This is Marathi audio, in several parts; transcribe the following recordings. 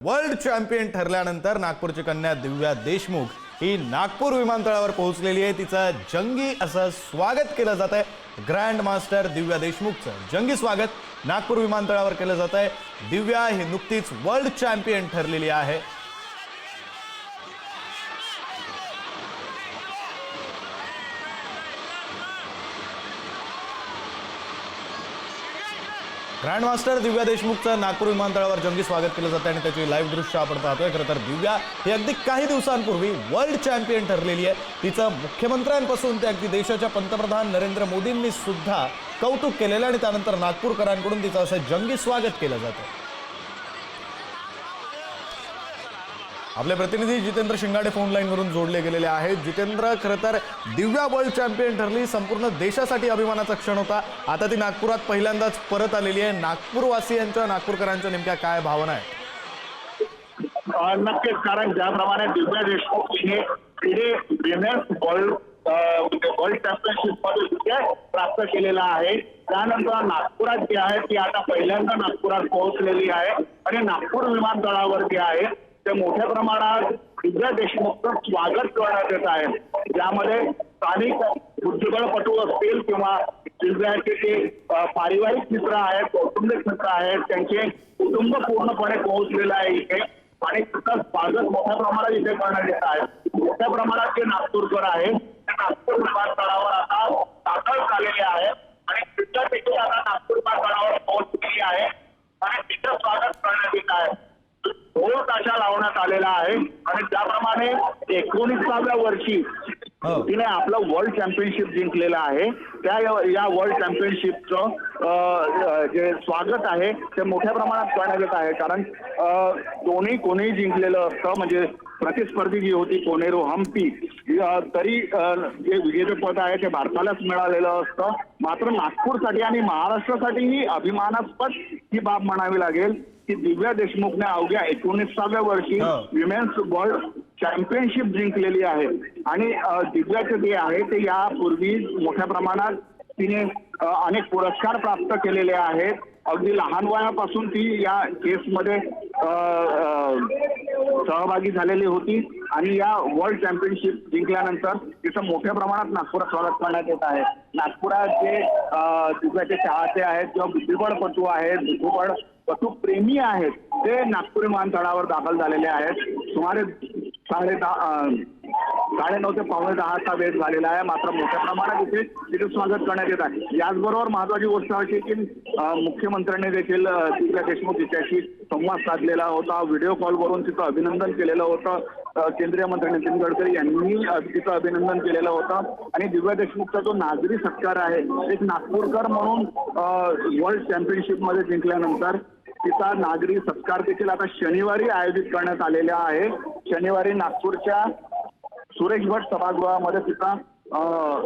वर्ल्ड चॅम्पियन ठरल्यानंतर नागपूरची कन्या दिव्या देशमुख ही नागपूर विमानतळावर पोहोचलेली आहे। तिचं जंगी असं स्वागत केलं जात आहे। ग्रँड मास्टर दिव्या देशमुखचं जंगी स्वागत नागपूर विमानतळावर केलं जात आहे। दिव्या ही नुकतीच वर्ल्ड चॅम्पियन ठरलेली आहे। ग्रँड मास्टर दिव्या देशमुखचं नागपूर विमानतळावर जंगी स्वागत केलं जातं आणि त्याची लाईव्ह दृश्य आपण पाहतोय। खरं तर दिव्या ही अगदी काही दिवसांपूर्वी वर्ल्ड चॅम्पियन ठरलेली आहे। तिचं मुख्यमंत्र्यांपासून ते अगदी देशाच्या पंतप्रधान नरेंद्र मोदींनी सुद्धा कौतुक केलेलं आणि त्यानंतर नागपूरकरांकडून तिचं असं जंगी स्वागत केलं जातं। आपले प्रतिनिधी जितेंद्र शिंगाडे फोन लाईन वरून जोडले गेलेले आहेत। जितेंद्र, खरं तर दिव्या वर्ल्ड चॅम्पियन ठरली, संपूर्ण देशासाठी अभिमानाचा क्षण होता। आता ती नागपुरात पहिल्यांदाच परत आलेली आहे। नागपूरवासियांच्या नागपूरकरांच्या नेमक्या काय भावना आहेत? नक्कीच, कारण ज्याप्रमाणे दिव्या देशमुख हिने विमेन्स वर्ल्ड चॅम्पियनशिप मध्ये विजय प्राप्त केलेला आहे, त्यानंतर नागपुरात जी आहे ती आता पहिल्यांदा नागपुरात पोहोचलेली आहे आणि नागपूर विमानतळावर जी आहे ते मोठ्या प्रमाणात दिव्या देशमुखचं स्वागत करण्यात येत आहे। ज्यामध्ये स्थानिक बुद्धिबळपटू असतील किंवा दिव्याचे जे पारिवारिक मित्र आहेत, कौटुंबिक मित्र आहेत, त्यांचे कुटुंब पूर्णपणे पोहोचलेलं आहे इथे आणि तिथं स्वागत मोठ्या प्रमाणात इथे करण्यात येत आहे। मोठ्या प्रमाणात जे नागपूरकर आहेत ते नागपूर विमानतळावर आता दाखल झालेले आहेत आणि तिथं देखील आता नागपूर विमानतळावर पोहोचलेली आहे आणि तिथं स्वागत करण्यात येत आहे। ढोल ताशा लावण्यात आलेला आहे आणि त्याप्रमाणे 19व्या वर्षी तिने आपलं वर्ल्ड चॅम्पियनशिप जिंकलेलं आहे। त्या या वर्ल्ड चॅम्पियनशिपचं जे स्वागत आहे ते मोठ्या प्रमाणात करण्यात येत आहे, कारण कोणी जिंकलेलं असतं, म्हणजे प्रतिस्पर्धी जी होती कोनेरू हम्पी, तरी जे विजेतेपद आहे ते भारतालाच मिळालेलं असतं। मात्र नागपूरसाठी आणि महाराष्ट्रासाठी ही अभिमानास्पद ही बाब म्हणावी लागेल की दिव्या देशमुखने अवघ्या 19व्या वर्षी विमेन्स वर्ल्ड चॅम्पियनशिप जिंकलेली आहे आणि दिव्याचे जे आहे ते यापूर्वी मोठ्या प्रमाणात तिने अनेक पुरस्कार प्राप्त केलेले आहेत। अगदी लहान वयापासून ती या केसमध्ये सहभागी झालेली होती आणि या वर्ल्ड चॅम्पियनशिप जिंकल्यानंतर तिचं मोठ्या प्रमाणात नागपुरात स्वागत करण्यात येत आहे। नागपुरात जे दिव्याचे चाहते आहेत किंवा बुद्धिबळपटू आहेत, बुद्धिबळपटू प्रेमी आहेत, ते नागपूर विमानतळावर दाखल झालेले आहेत। सुमारे 9:30 ते 9:45चा वेळ झालेला आहे, मात्र मोठ्या प्रमाणात तिथे स्वागत करण्यात येत आहे। याचबरोबर महत्वाची गोष्ट अशी की मुख्यमंत्र्यांनी देखील दिव्या देशमुख तिच्याशी संवाद साधलेला होता, व्हिडिओ कॉलवरून तिचं अभिनंदन केलेलं होतं। केंद्रीय मंत्री नितीन गडकरी यांनी तिचं अभिनंदन केलेलं होतं आणि दिव्या देशमुखचा जो नागरी सत्कार आहे, एक नागपूरकर म्हणून वर्ल्ड चॅम्पियनशिप मध्ये जिंकल्यानंतर तिचा नागरी सत्कार देखील आता शनिवारी आयोजित करण्यात आलेला आहे। शनिवारी नागपूरच्या सुरेश भट सभागृहामध्ये तिचा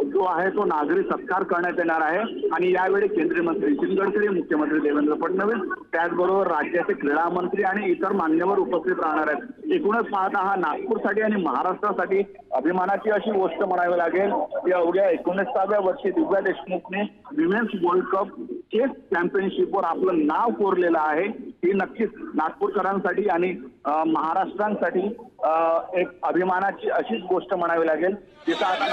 जो आहे तो नागरी सत्कार करण्यात येणार आहे आणि यावेळी केंद्रीय मंत्री नितीन गडकरी, मुख्यमंत्री देवेंद्र फडणवीस, त्याचबरोबर राज्याचे क्रीडा मंत्री आणि इतर मान्यवर उपस्थित राहणार आहेत। एकूणच पाहता हा नागपूरसाठी आणि महाराष्ट्रासाठी अभिमानाची अशी गोष्ट म्हणावी लागेल की अवघ्या 19व्या वर्षी दिव्या देशमुखने विमेन्स वर्ल्ड कप चेस चॅम्पियनशिपवर आपलं नाव कोरलेलं आहे। ही नक्कीच नागपूरकरांसाठी आणि महाराष्ट्रांसाठी एक अभिमानाची अशीच गोष्ट म्हणावी लागेल। तिचा आता